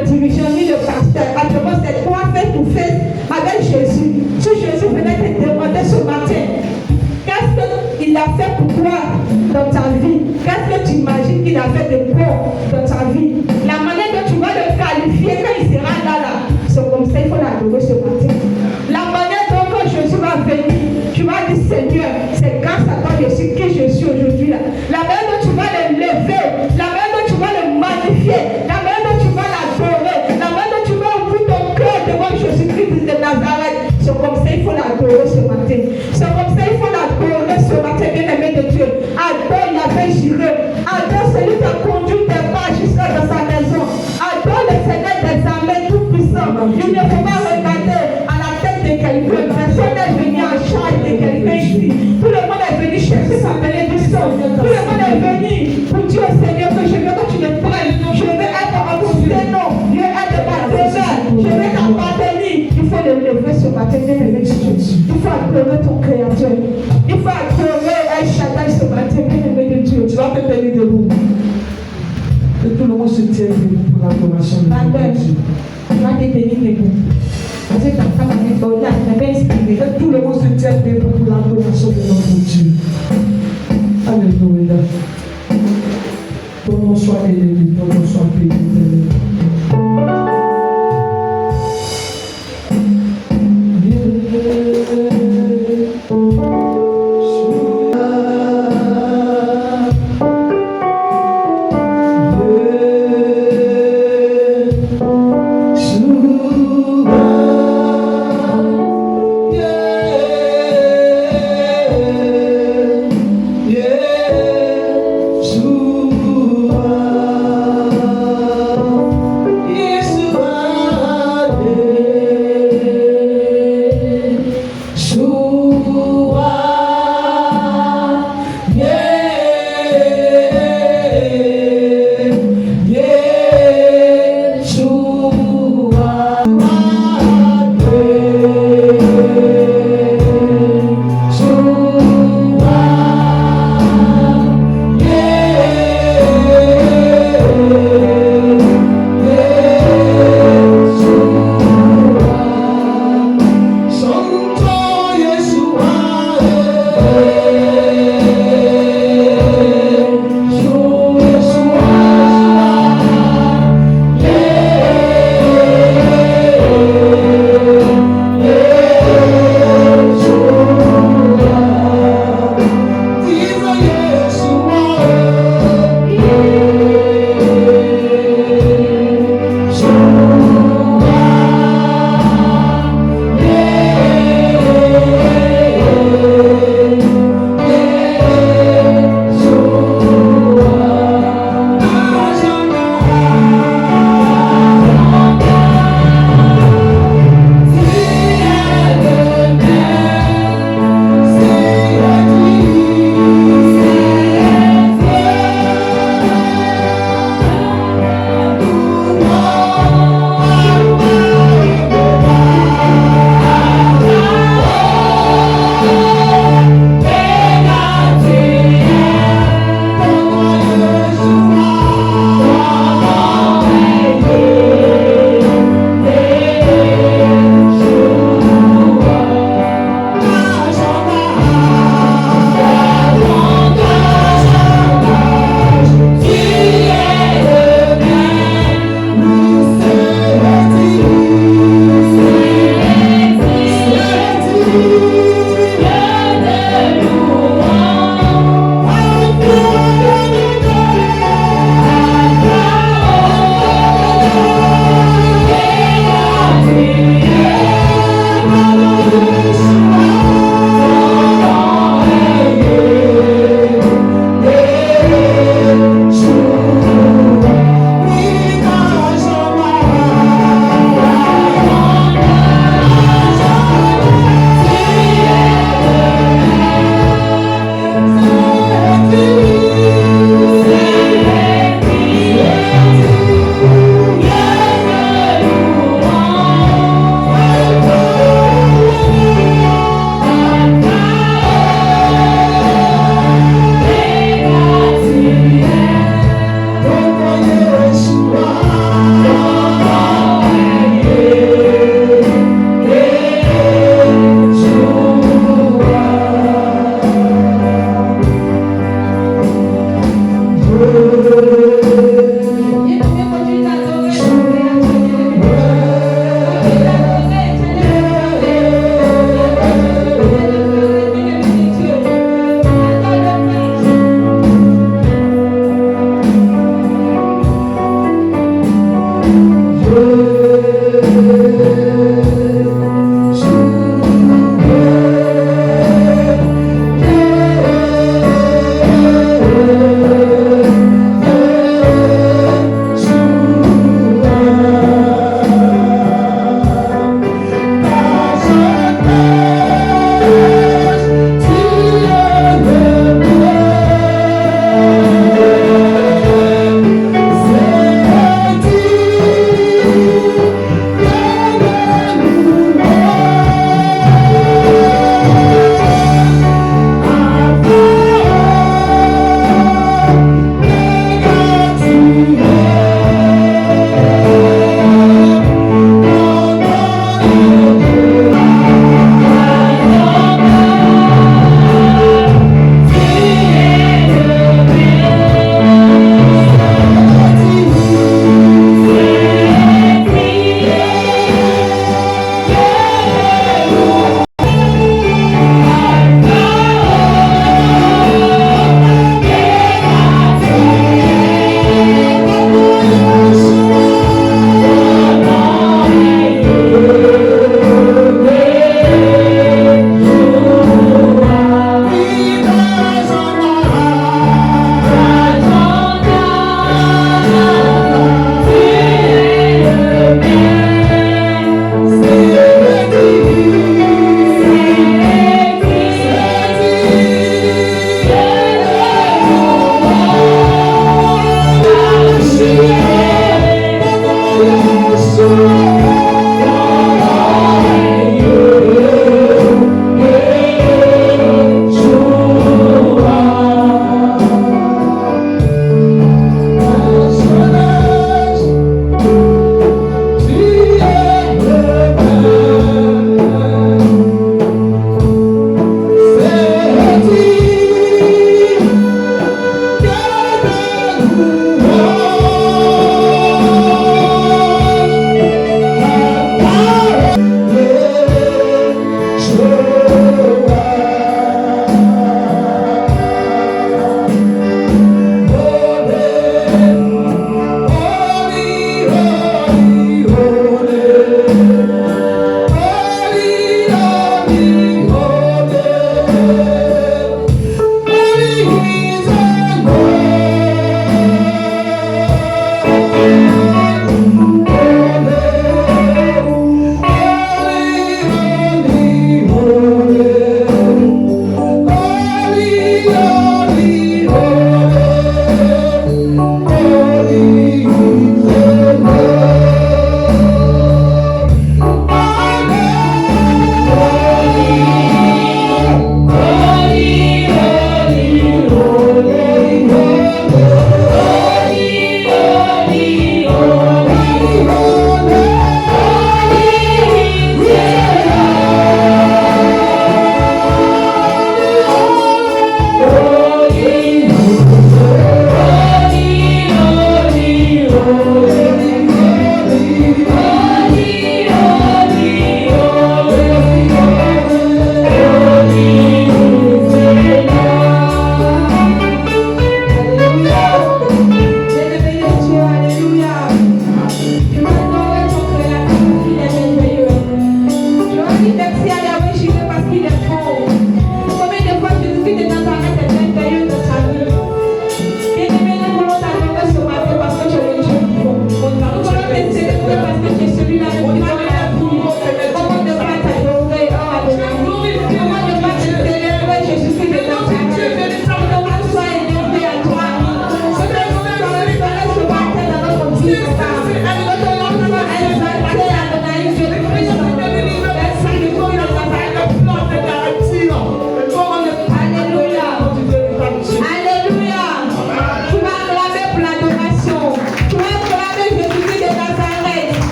le dirigeant, ni le pasteur. Actuellement, c'est toi face to face avec Jésus. Si Jésus venait te demander ce matin, qu'est-ce qu'il a fait pour toi dans ta vie? Qu'est-ce que tu imagines qu'il a fait de bon dans ta vie? La manière dont tu vas le qualifier quand il sera là, c'est comme ça, il faut l'adorer ce matin. La manière dont quand Jésus va venir, tu vas dire Seigneur, c'est grâce à toi je suis qui je suis aujourd'hui là. La manière dont tu vas le lever, la manière dont tu vas le magnifier, la manière dont tu vas l'adorer, la manière dont tu vas ouvrir ton cœur devant Jésus-Christ de Nazareth, c'est comme ça, il faut l'adorer ce matin. C'est comme ça, il faut l'adorer ce matin, bien-aimé de Dieu. Adore Yahvé Jireh, adore celui qui a conduit tes pas jusqu'à dans sa maison. Adore le Seigneur des armées tout-puissant. Il ne faut pas regarder à la tête de quelqu'un. Personne n'est venu en charge de quelqu'un ici. Tout le monde est venu chercher sa bénédiction. Tout le monde est venu pour dire au Seigneur que je veux que tu me prennes. Je veux être en ton nom. Je veux être ma demeure. Je veux t'appartenir. Il faut le lever ce matin, bien-aimé de Dieu. Il faut adorer ton Créateur. Il faut adorer El Shaddai ce matin, bien-aimé de Dieu. Tu vas te tenir debout. Que tout le monde se tienne debout pour l'adoration de Dieu. Tu vas te tenir debout. Que tout le monde se tienne debout pour l'adoration de notre Dieu. Alléluia. Ton nom soit élevé, ton nom soit béni.